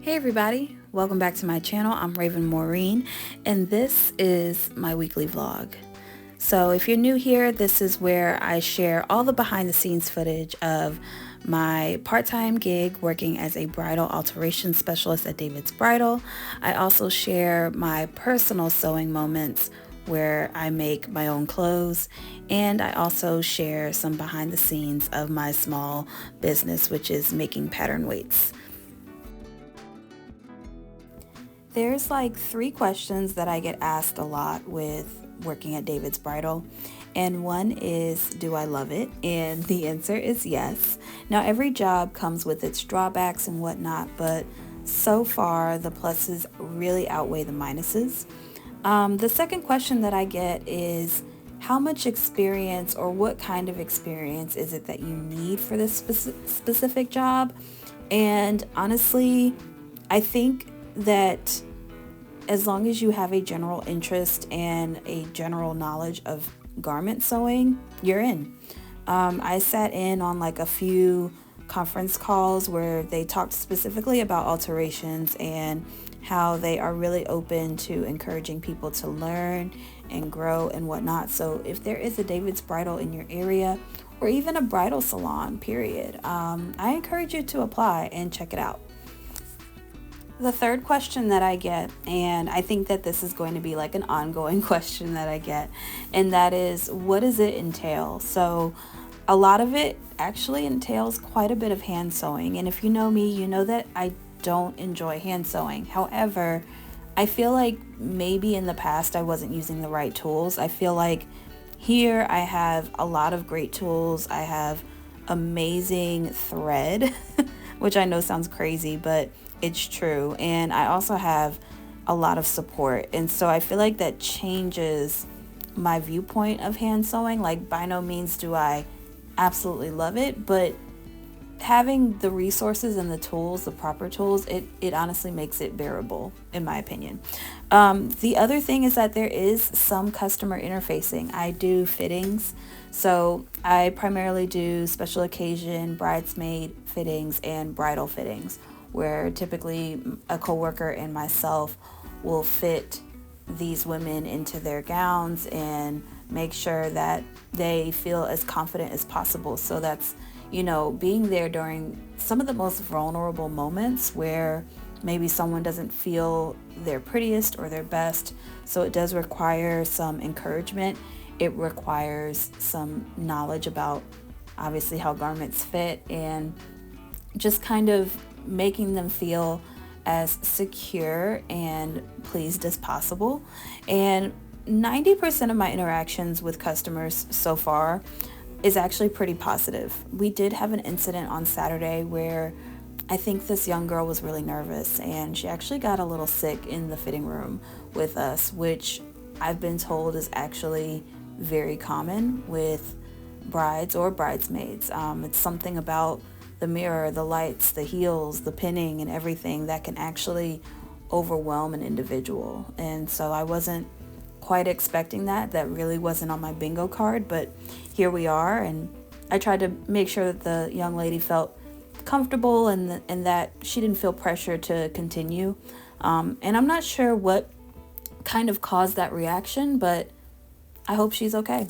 Hey everybody, welcome back to my channel. I'm Maureen, and this is my weekly vlog. So if you're new here, this is where I share all the behind the scenes footage of my part-time gig working as a bridal alterations specialist at David's Bridal. I also share my personal sewing moments where I make my own clothes, and I also share some behind the scenes of my small business, which is making pattern weights. There's like 3 questions that I get asked a lot with working at David's Bridal. And one is, do I love it? And the answer is yes. Now, every job comes with its drawbacks and whatnot, but so far the pluses really outweigh the minuses. The second question that I get is, how much experience or what kind of experience is it that you need for this specific job? And honestly, I think that as long as you have a general interest and a general knowledge of garment sewing, you're in. I sat in on like a few conference calls where they talked specifically about alterations and how they are really open to encouraging people to learn and grow and whatnot. So if there is a David's Bridal in your area, or even a bridal salon, period, I encourage you to apply and check it out. The third question that I get, and I think that this is going to be like an ongoing question that I get, and that is, what does it entail? So a lot of it actually entails quite a bit of hand sewing. And if you know me, you know that I don't enjoy hand sewing. However, I feel like maybe in the past I wasn't using the right tools. I feel like here I have a lot of great tools. I have amazing thread, which I know sounds crazy, but it's true. And I also have a lot of support. And so I feel like that changes my viewpoint of hand sewing. Like, by no means do I absolutely love it, but having the resources and the tools, the proper tools, it honestly makes it bearable, in my opinion. The other thing is that there is some customer interfacing. I do fittings. So I primarily do special occasion, bridesmaid fittings, and bridal fittings, where typically a coworker and myself will fit these women into their gowns and make sure that they feel as confident as possible. So that's, being there during some of the most vulnerable moments where maybe someone doesn't feel their prettiest or their best. So it does require some encouragement. It requires some knowledge about obviously how garments fit and just kind of making them feel as secure and pleased as possible. And 90% of my interactions with customers so far is actually pretty positive. We did have an incident on Saturday where I think this young girl was really nervous and she actually got a little sick in the fitting room with us, which I've been told is actually very common with brides or bridesmaids. It's something about the mirror, the lights, the heels, the pinning, and everything that can actually overwhelm an individual. And so I wasn't quite expecting that. That really wasn't on my bingo card, but here we are. And I tried to make sure that the young lady felt comfortable and that she didn't feel pressure to continue. And I'm not sure what kind of caused that reaction, but I hope she's okay.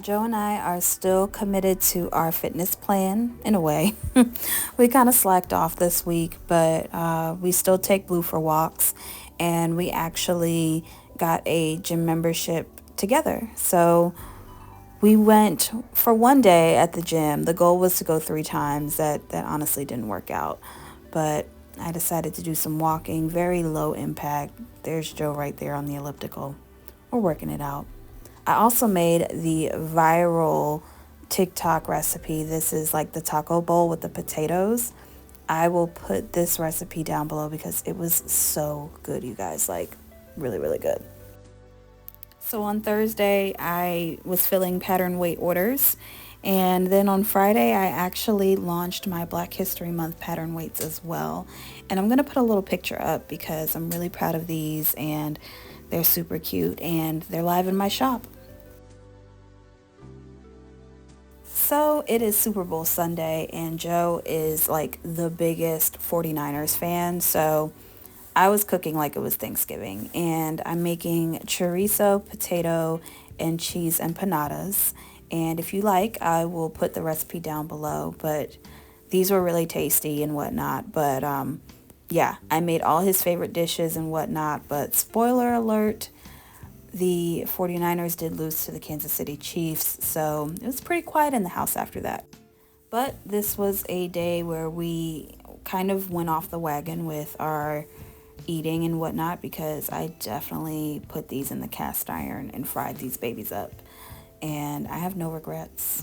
Joe and I are still committed to our fitness plan in a way. We kind of slacked off this week, but we still take Blue for walks, and we actually got a gym membership together. So we went for one day at the gym. The goal was to go 3 times. That honestly didn't work out, but I decided to do some walking, very low impact. There's Joe right there on the elliptical. We're working it out. I also made the viral TikTok recipe. This is like the taco bowl with the potatoes. I will put this recipe down below because it was so good, you guys. Like, really, really good. So on Thursday, I was filling pattern weight orders. And then on Friday, I actually launched my Black History Month pattern weights as well. And I'm going to put a little picture up because I'm really proud of these and they're super cute and they're live in my shop. So it is Super Bowl Sunday and Joe is like the biggest 49ers fan. So I was cooking like it was Thanksgiving, and I'm making chorizo, potato, and cheese empanadas. And if you like, I will put the recipe down below, but these were really tasty and whatnot. But yeah, I made all his favorite dishes and whatnot, but spoiler alert, the 49ers did lose to the Kansas City Chiefs, so it was pretty quiet in the house after that. But this was a day where we kind of went off the wagon with our eating and whatnot because I definitely put these in the cast iron and fried these babies up. And I have no regrets.